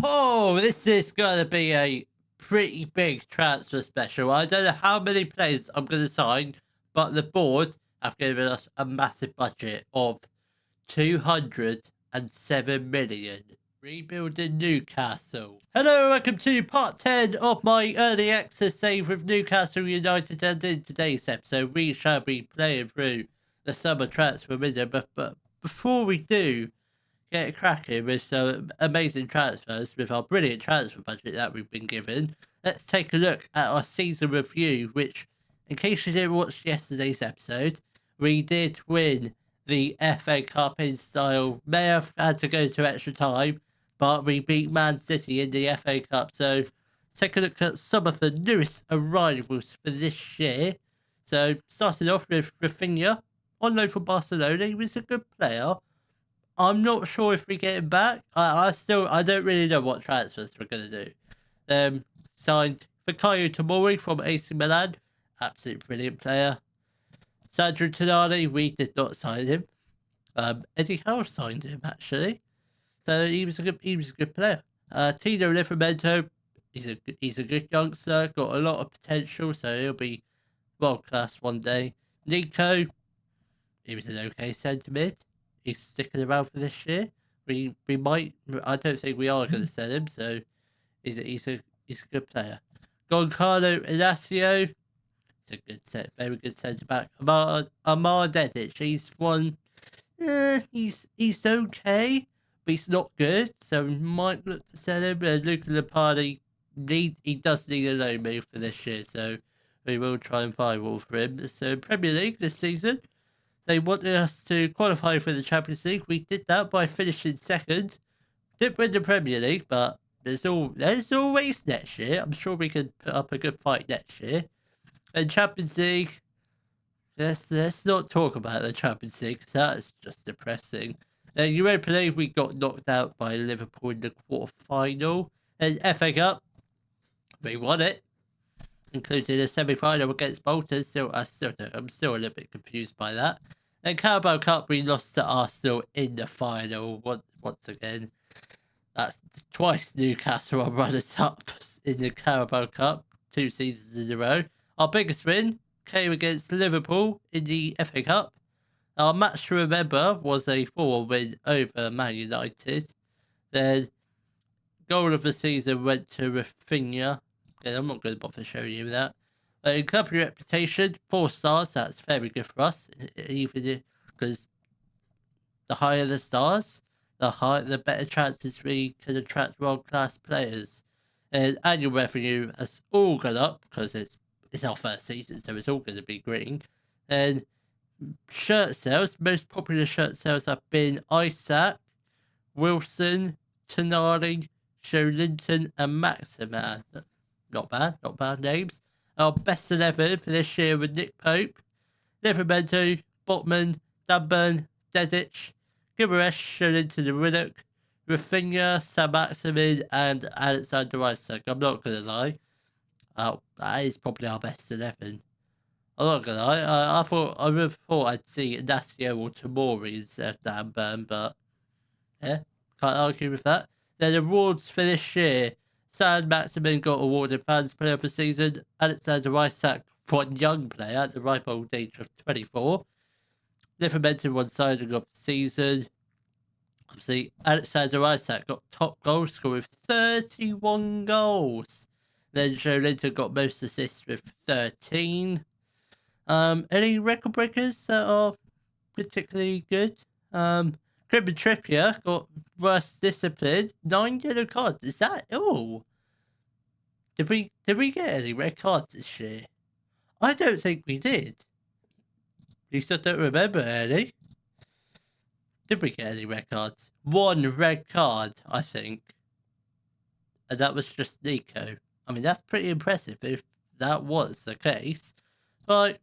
Oh, this is going to be a pretty big transfer special. I don't know how many players I'm going to sign, but the board have given us a massive budget of 207 million. Rebuilding Newcastle. Hello, welcome to part 10 of my early access save with Newcastle United, and in today's episode we shall be playing through the summer transfer window, but before we do get cracking with some amazing transfers with our brilliant transfer budget that we've been given, let's take a look at our season review, which, in case you didn't watch yesterday's episode, we did win the FA Cup in style. May have had to go to extra time, but we beat Man City in the FA Cup. So take a look at some of the newest arrivals for this year. So starting off with Rafinha, on loan from Barcelona. He was a good player. I'm not sure if we get him back. I don't really know what transfers we're gonna do. Signed Fikayo Tomori from AC Milan, absolute brilliant player. Sandro Tonali, we did not sign him. Eddie Howe signed him actually, so he was a good player. Tino Livramento, he's a good youngster, got a lot of potential, so he'll be world class one day. Nico, he was an okay centre mid. He's sticking around for this year. We might. I don't think we are going to sell him. So he's a good player. Goncalo Inacio, he's a very good centre back. Amar Dedic, he's one. He's okay, but he's not good. So we might look to sell him. Luca Lapardi, he does need a loan move for this year. So we will try and find one for him. So Premier League this season, they wanted us to qualify for the Champions League. We did that by finishing second. Didn't win the Premier League, but there's always next year. I'm sure we can put up a good fight next year. And Champions League, let's not talk about the Champions League, because that's just depressing. Then Europa League, we got knocked out by Liverpool in the quarter-final. And FA Cup, we won it, including a semi-final against Bolton. I'm still a little bit confused by that. And Carabao Cup, we lost to Arsenal in the final once again. That's twice Newcastle are runners-up in the Carabao Cup, 2 seasons in a row. Our biggest win came against Liverpool in the FA Cup. Our match to remember was a 4-1 win over Man United. Then goal of the season went to Rafinha. Again, I'm not going to bother showing you that. In club reputation, 4 stars. That's very good for us, even because the higher the stars, the better chances we can attract world-class players. And annual revenue has all gone up because it's our first season, so it's all going to be green. And shirt sales, most popular shirt sales have been Isaac, Wilson, Tonali, Joelinton, and Maximan. Not bad names. Our best 11 for this year were Nick Pope, Livramento, Botman, Dunburn, Dedic, Gimaresh, Joelinton and Riddock, Rafinha, Sam Maximin, and Alexander Isak. I'm not going to lie. That is probably our best 11. I'm not going to lie. I would have thought I'd see Inacio or Tomori instead of Dunburn, but yeah, can't argue with that. Then awards for this year. Sam Maximin got awarded Fans Player of the Season. Alexander Isak won Young Player at the ripe old age of 24. Livramento won Signing of the Season. Obviously, Alexander Isak got top goal scorer with 31 goals. Then Joelinton got most assists with 13. Any record breakers that are particularly good? Crib and Trippier got worst discipline, 9 yellow cards. Is that all? Did we get any red cards this year? I don't think we did. At least I don't remember any. Did we get any red cards? 1 red card, I think. And that was just Nico. I mean, that's pretty impressive if that was the case. But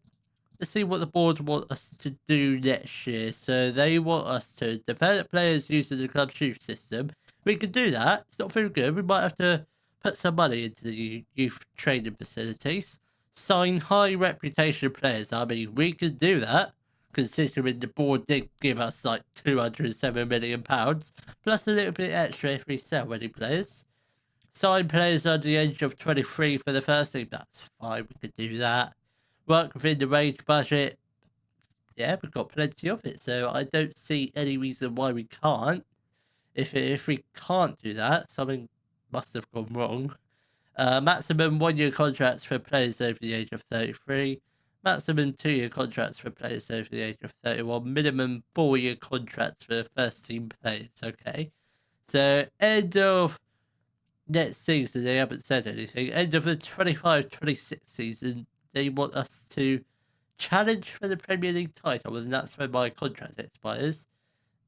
let's see what the board want us to do next year. So they want us to develop players using the club's youth system. We can do that. It's not very good. We might have to put some money into the youth training facilities. Sign high reputation players. I mean, we can do that considering the board did give us like £207 million, plus a little bit extra if we sell any players. Sign players under the age of 23 for the first team. That's fine, we could do that. Work within the wage budget. Yeah, we've got plenty of it, so I don't see any reason why we can't. If we can't do that, something must have gone wrong. Maximum 1-year contracts for players over the age of 33. Maximum 2-year contracts for players over the age of 31. Minimum 4-year contracts for first team players. Okay. So, end of next season, they haven't said anything. End of the 25-26 season, they want us to challenge for the Premier League title, and that's when my contract expires.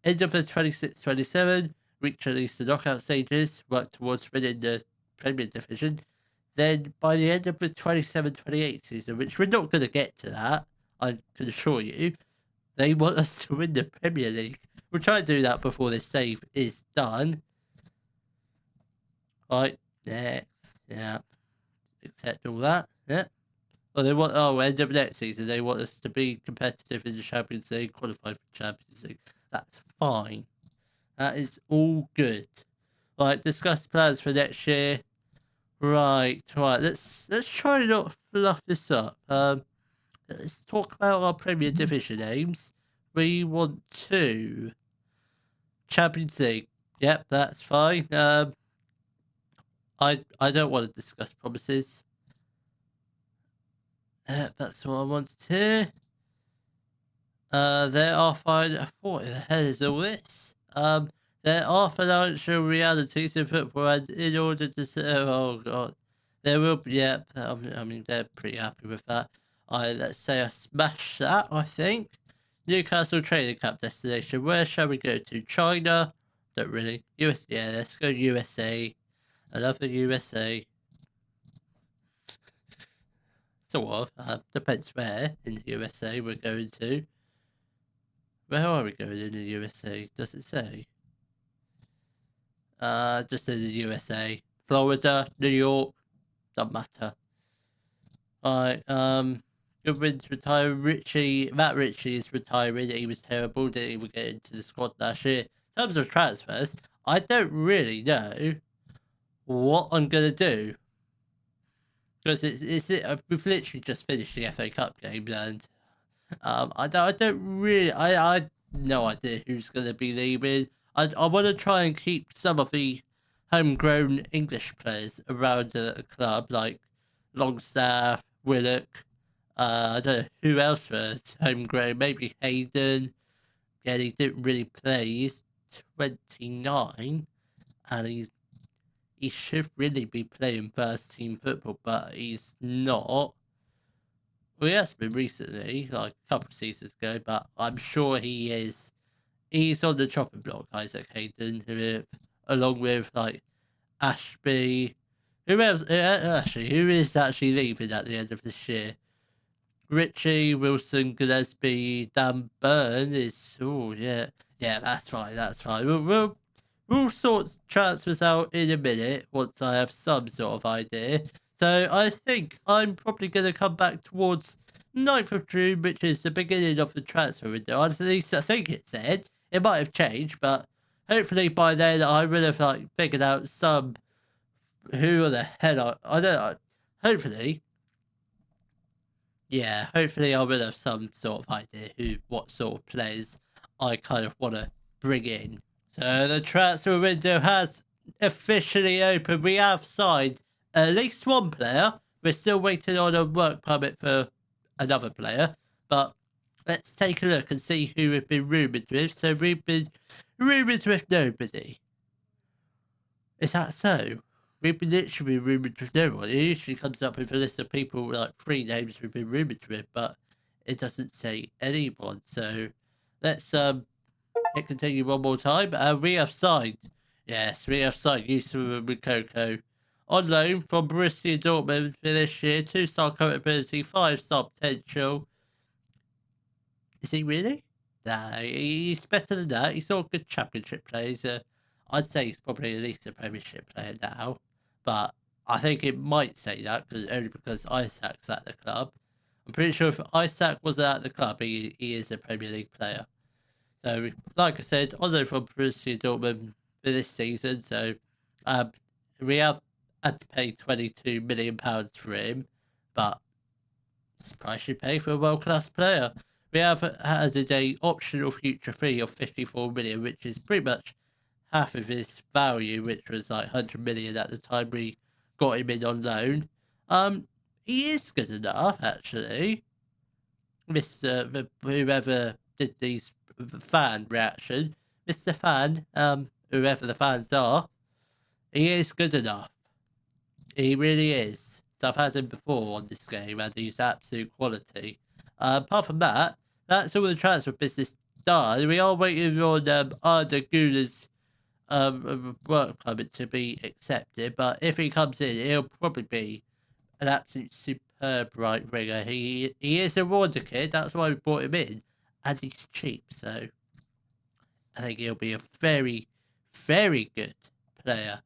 End of the 26-27, reach at least the knockout stages, work towards winning the Premier Division. Then by the end of the 27-28 season, which we're not going to get to that, I can assure you, they want us to win the Premier League. We'll try to do that before this save is done. Right, next, yeah, accept all that, yeah. Well, they want, end of next season, they want us to be competitive in the Champions League, qualify for Champions League. That's fine. That is all good. Right, discuss plans for next year. Right. Let's try not fluff this up. Let's talk about our Premier Division aims. We want to Champions League. Yep, that's fine. I don't want to discuss promises. That's what I wanted to. There are fine. What the hell is all this? There are financial realities in football, and in order to oh god, there will be. Yeah, I mean they're pretty happy with that. Let's say I smash that. I think Newcastle training camp destination. Where shall we go to? China? Don't really. US. Yeah, let's go USA. Another USA. Sort of. Depends where in the USA we're going to. Where are we going in the USA? Does it say? Just in the USA. Florida, New York, doesn't matter. Alright, Goodwin's retiring. Matt Ritchie is retiring. He was terrible. Didn't even get into the squad last year. In terms of transfers, I don't really know what I'm gonna do. Because we've literally just finished the FA Cup game, and I don't really, I no idea who's gonna be leaving. I want to try and keep some of the homegrown English players around the club, like Longstaff, Willock. I don't know who else was homegrown. Maybe Hayden. Again, he didn't really play. He's 29, and he should really be playing first team football, but he's not. Well, he has been recently, like a couple of seasons ago, but I'm sure he is. He's on the chopping block, Isaac Hayden, along with like Ashby. Who else? Who is actually leaving at the end of this year? Richie, Wilson, Gillespie, Dan Burn is. Oh yeah, that's fine. That's fine. We'll sort transfers out in a minute once I have some sort of idea. So I think I'm probably going to come back towards 9th of June, which is the beginning of the transfer window. At least I think it said. It might have changed, but hopefully by then I will have like figured out some. Who the hell I don't know. Hopefully. Yeah, hopefully I will have some sort of idea what sort of players I kind of want to bring in. So the transfer window has officially opened. We have signed at least one player. We're still waiting on a work permit for another player, but let's take a look and see who we've been rumoured with. So we've been rumoured with nobody. Is that so? We've been literally rumoured with no one. It usually comes up with a list of people like 3 names we've been rumoured with, but it doesn't say anyone. So let's hit continue one more time. We have signed. Yes, we have signed Yusuf Mukoko on loan from Borussia Dortmund for this year. 2-star current ability, 5-star potential. Is he really? Nah, he's better than that. He's all good championship players. I'd say he's probably at least a Premiership player now, but I think it might say that only because Isaac's at the club. I'm pretty sure if Isaac wasn't at the club, he is a Premier League player. So, like I said, on loan from Borussia Dortmund for this season. So, we have had to pay £22 million for him, but it's the price you pay for a world-class player. We have added a optional future fee of 54 million, which is pretty much half of his value, which was like 100 million at the time we got him in on loan. He is good enough, actually. Mr. Whoever did these fan reaction, Mr. Fan, whoever the fans are, he is good enough. He really is. So I've had him before on this game, and he's absolute quality. Apart from that, that's all the transfer business done. We are waiting on Arda Güler's work permit to be accepted, but if he comes in, he'll probably be an absolute superb right winger. He is a wonder kid, that's why we brought him in, and he's cheap, so I think he'll be a very, very good player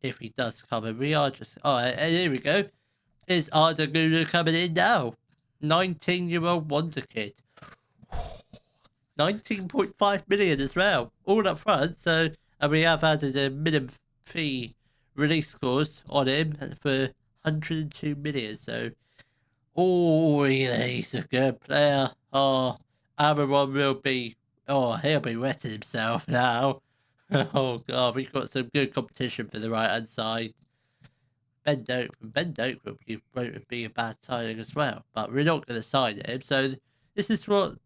if he does come. And we are just and here we go. Is Arda Güler coming in now? 19-year-old wonder kid. 19.5 million as well, all up front. So, and we have added a minimum fee release clause on him for 102 million. So, he's a good player. Amaron will be. He'll be wetting himself now. Oh god, we've got some good competition for the right hand side. Ben Doak won't be a bad signing as well, but we're not going to sign him. So this is what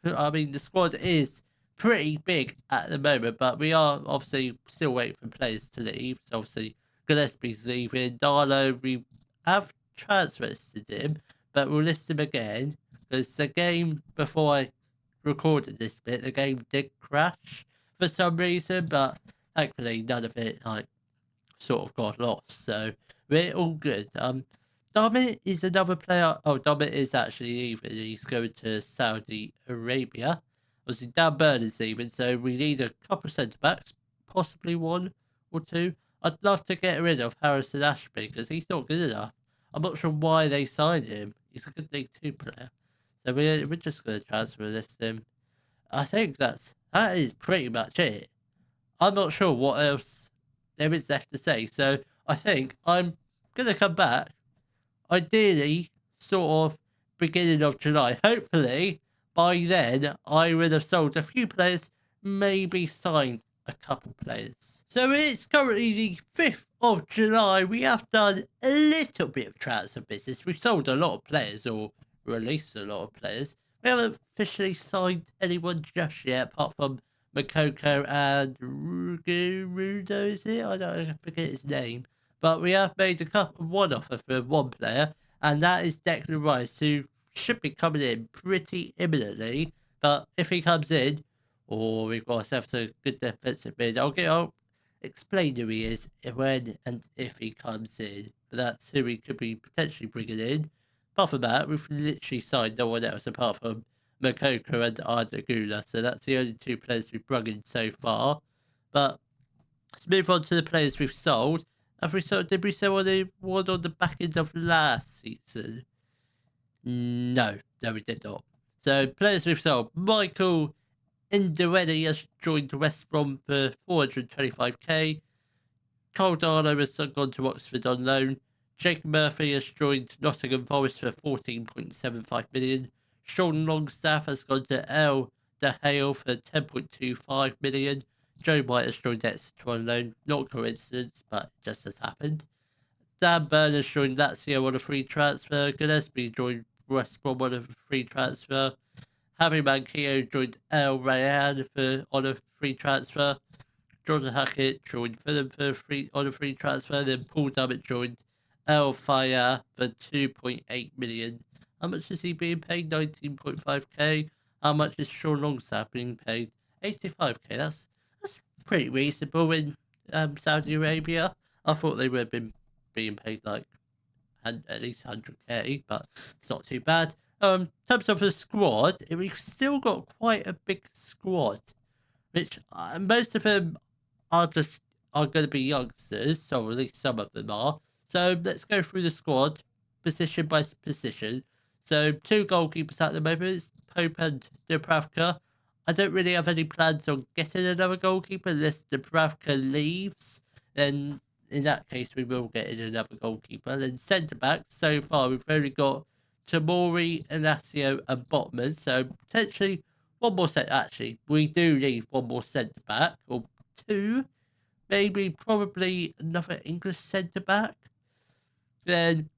I mean. The squad is pretty big at the moment, but we are obviously still waiting for players to leave. So obviously Gillespie's leaving. Darlow, we have transfer listed him, but we'll list him again because the game before I recorded this bit, the game did crash for some reason, but thankfully none of it sort of got lost. So we're all good. Domit is another player. Domit is actually leaving. He's going to Saudi Arabia. Obviously, Dan Burn is leaving, so we need a couple of centre backs, possibly one or two. I'd love to get rid of Harrison Ashby because he's not good enough. I'm not sure why they signed him. He's a good League 2 player. So we're just going to transfer list him. I think that is pretty much it. I'm not sure what else there is left to say. So I think I'm going to come back, ideally, sort of beginning of July. Hopefully, by then, I would have sold a few players, maybe signed a couple players. So it's currently the 5th of July. We have done a little bit of transfer business. We've sold a lot of players or released a lot of players. We haven't officially signed anyone just yet, apart from Makoko and Rudo, is it? I forget his name. But we have made one offer for one player, and that is Declan Rice, who should be coming in pretty imminently. But if he comes in, we've got ourselves a good defensive mid. I'll explain who he is when and if he comes in. But that's who we could be potentially bringing in. Apart from that, we've literally signed no one else apart from Makoko and Arda Güler. So that's the only two players we've brought in so far. But let's move on to the players we've sold. Did we sell one on the back end of last season? No, we did not. So players we've sold. Michael Ndewedi has joined West Brom for 425k. Cole Darlow has gone to Oxford on loan. Jake Murphy has joined Nottingham Forest for 14.75 million. Sean Longstaff has gone to El De Hale for 10.25 million. Joe White has joined Exeter on loan. Not coincidence, but it just has happened. Dan Burn has joined Lazio on a free transfer. Gillespie joined West Brom on a free transfer. Harry Manquillo joined El Rayan on a free transfer. Jordan Hackett joined Fulham on a free transfer. Then Paul Dummett joined El Fayah for 2.8 million. How much is he being paid? 19.5k. How much is Sean Longstaff being paid? 85k. That's pretty reasonable in Saudi Arabia. I thought they would have been being paid like at least 100k, but it's not too bad. In terms of the squad, we've still got quite a big squad, which most of them are going to be youngsters, or at least some of them are. So let's go through the squad position by position. So 2 goalkeepers at the moment. It's Pope and Dubravka. I don't really have any plans on getting another goalkeeper unless Dubravka leaves. Then in that case, we will get in another goalkeeper. Then centre-backs, so far we've only got Tamori, Inacio and Botman. So potentially one more actually, we do need one more centre-back, or 2. Maybe probably another English centre-back. Then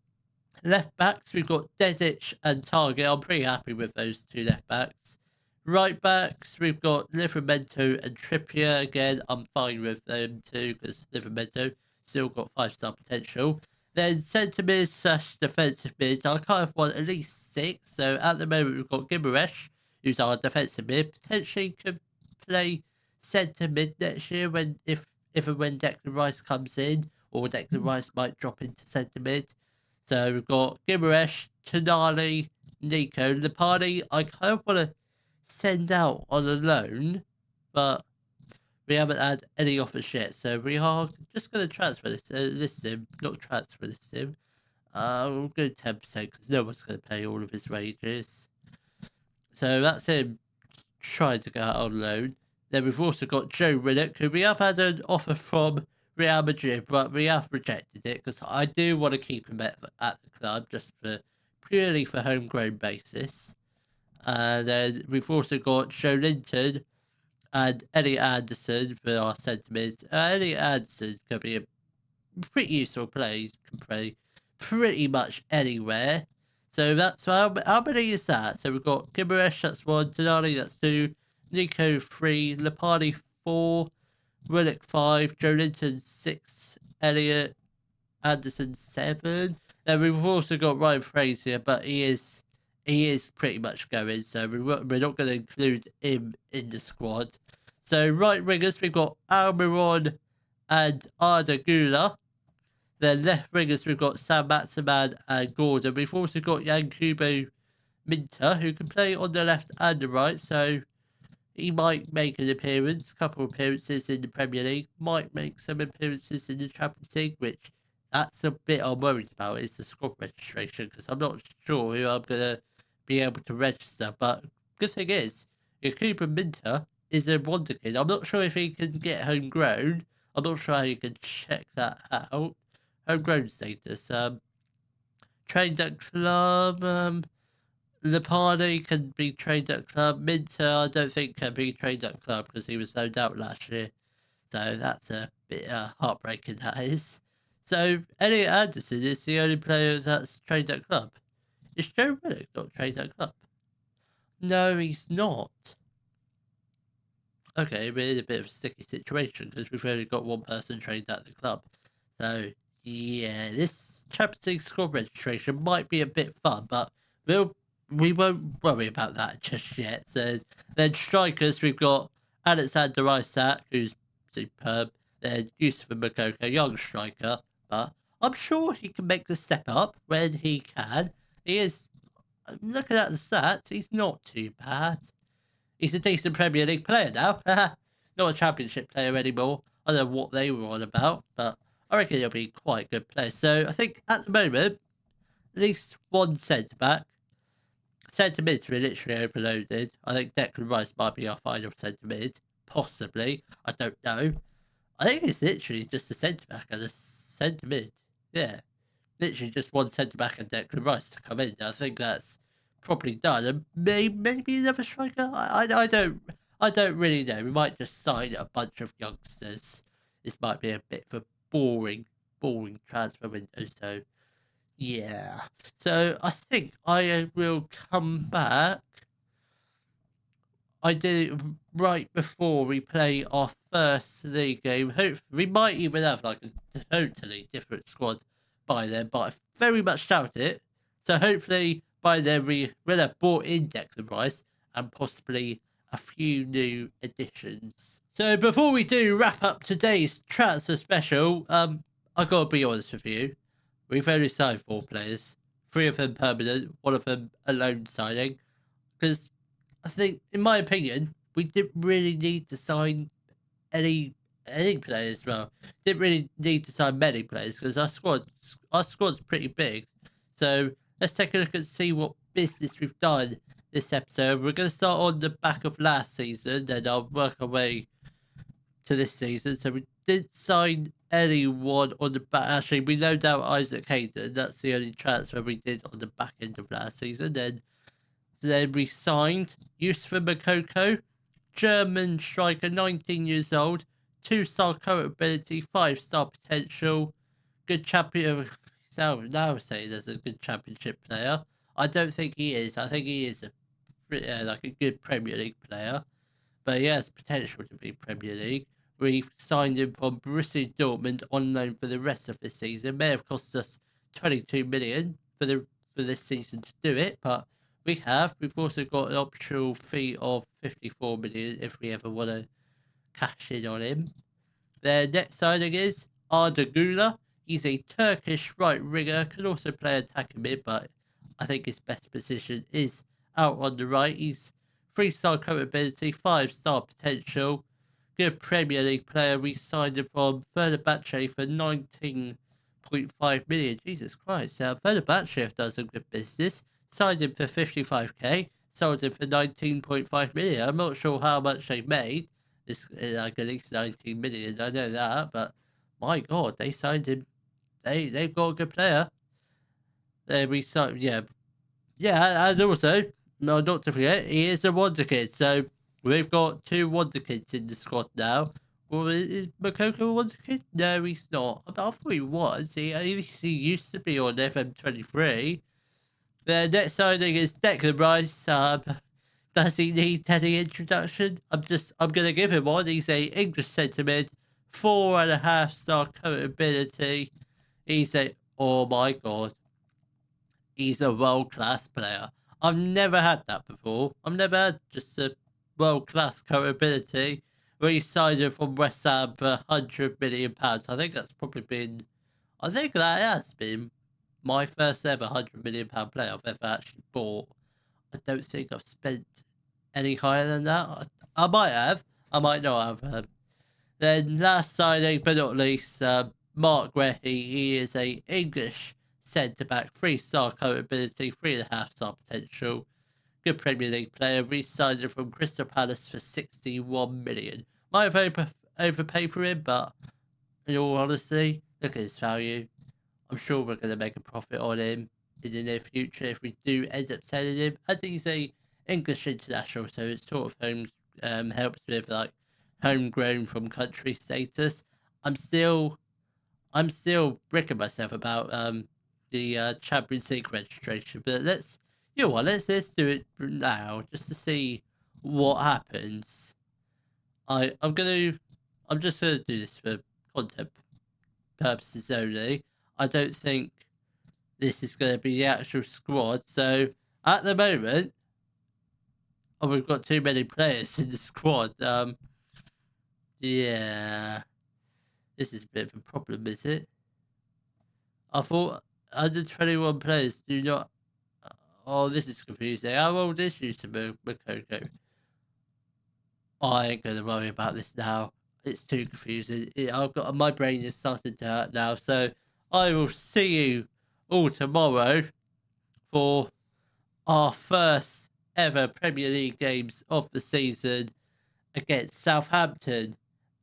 left backs, we've got Dedic and Target. I'm pretty happy with those 2 left backs. Right backs, we've got Livramento and Trippier. Again, I'm fine with them too, because Livramento still got 5-star potential. Then centre mid / defensive mid, I kind of want at least 6. So at the moment, we've got Gimaresh, who's our defensive mid. Potentially could play centre mid next year if and when Declan Rice comes in, or Declan Rice might drop into centre mid. So we've got Gimaresh, Tonali, Nico, Lipani. I kind of want to send out on a loan, but we haven't had any offers yet. So we are just going to transfer this sim, not transfer this sim. We'll go 10% because no one's going to pay all of his wages. So that's him trying to go out on loan. Then we've also got Joe Riddick, who we have had an offer from Real Madrid, but we have rejected it because I do want to keep him at the club just purely for homegrown basis. And then we've also got Joe Linton and Elliot Anderson for our centre mids. Elliot Anderson can be a pretty useful player. He can play pretty much anywhere. So that's how many is that? So we've got Gimaresh, that's 1, Tonali, that's 2, Nico 3, Lipani 4, Riddick 5, Joe Linton 6, Elliot Anderson 7. Then we've also got Ryan Fraser, but he is pretty much going, so we're not going to include him in the squad. So right wingers, we've got Almiron and Arda Güler. Then left wingers, we've got Sam Maximan and Gordon. We've also got Yankubo Minter, who can play on the left and the right, so he might make an appearance, a couple of appearances in the Premier League, might make some appearances in the Champions League, which that's a bit I'm worried about, is the squad registration, because I'm not sure who I'm going to be able to register. But good thing is, Yakuba Minter is a wonder kid. I'm not sure if he can get homegrown. I'm not sure how you can check that out. Homegrown status. Trained at club. Lipani can be trained at club. Minter, I don't think can be trained at club because he was loaned out last year. So that's a bit heartbreaking, that is. So Elliot Anderson is the only player that's trained at club. Is Joe Riddick not trained at club? No, he's not. Okay, we're in a bit of a sticky situation because we've only got one person trained at the club. So, yeah, this Champions League squad registration might be a bit fun, but we won't worry about that just yet. So, then strikers, we've got Alexander Isak, who's superb. Then Yusuf Makoko, young striker, but I'm sure he can make the step up when he can. He is, looking at the stats, he's not too bad. He's a decent Premier League player now. Not a Championship player anymore. I don't know what they were on about, but I reckon he'll be quite a good player. So I think at the moment, at least one centre-back. Centre-mids were literally overloaded. I think Declan Rice might be our final centre-mid. Possibly. I don't know. I think it's literally just a centre-back and a centre-mid. Yeah. Literally just one centre-back and Declan Rice to come in. I think that's probably done. And maybe another striker? I don't really know. We might just sign a bunch of youngsters. This might be a bit of a boring transfer window. So, yeah. So, I think I will come back. I did right before we play our first league game. Hopefully, we might even have like a totally different squad by then, but I very much doubt it. So hopefully by then we will have brought in Declan Rice and possibly a few new additions. So before we do wrap up today's transfer special, I gotta be honest with you. We've only signed 4 players. 3 of them permanent, 1 of them a loan signing. Because I think, in my opinion, we didn't really need to sign any players. Well, didn't really need to sign many players because our squad's pretty big. So let's take a look and see what business we've done this episode. We're going to start on the back of last season, then I'll work our way to this season. So we didn't sign anyone on the back. Actually, we loaned out Isaac Hayden. That's the only transfer we did on the back end of last season. Then we signed Yusufa Makoko, German striker, 19 years old, 2-star current ability, 5-star potential, good champion. Now saying as a good championship player. I don't think he is. I think he is like a good Premier League player, but he has potential to be Premier League. We signed him from Borussia Dortmund on loan for the rest of the season. May have cost us 22 million for this season to do it, but we've also got an optional fee of 54 million if we ever want to cash in on him. Their next signing is Arda Güler. He's a Turkish right winger, can also play attacking mid, but I think his best position is out on the right. He's 3-star current ability, 5-star potential, good Premier League player. We signed him from Fenerbahce for 19.5 million. Jesus Christ, Fenerbahce have done some good business. Signed him for 55k, sold him for 19.5 million. I'm not sure how much they made. It's like at least 19 million, I know that, but my God, they signed him. They've got a good player. We signed, yeah, and also, no, not to forget, he is a wonder kid. So we've got 2 wonder kids in the squad now. Well, is Makoko a wonder kid? No, he's not. I thought he was. He used to be on FM24. The next signing is Declan Rice. Does he need any introduction? I'm gonna give him one. He's a English centre mid, 4.5-star current ability. Oh my God, he's a world-class player. I've never had that before. I've never had just a world-class current ability. We signed him from West Ham for £100 million. I think that has been my first ever £100 million player I've ever actually bought. I don't think I've spent any higher than that. I might have. I might not have. Then last signing, but not least, Mark Guehi. He is a English centre-back, 3-star current ability, 3.5-star potential. Good Premier League player. We signed him from Crystal Palace for 61 million. Might have overpaid for him, but in all honesty, look at his value. I'm sure we're going to make a profit on him in the near future if we do end up selling him. I think he's a English international, so it sort of helps with like homegrown from country status. I'm still bricking myself about the Champions League registration, but let's do it now just to see what happens. I'm just gonna do this for content purposes only. I don't think this is going to be the actual squad. So at the moment, we've got too many players in the squad. Yeah, this is a bit of a problem, is it? I thought under 21 players do not. Oh, this is confusing. How old is Yusufa Makoko? I ain't gonna worry about this now. It's too confusing. My brain is starting to hurt now. So I will see you all tomorrow for our first ever Premier League games of the season against Southampton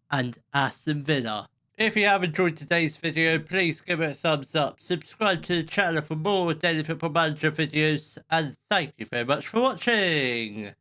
and Aston Villa. If you have enjoyed today's video, please give it a thumbs up, subscribe to the channel for more Daily Football Manager videos, and thank you very much for watching.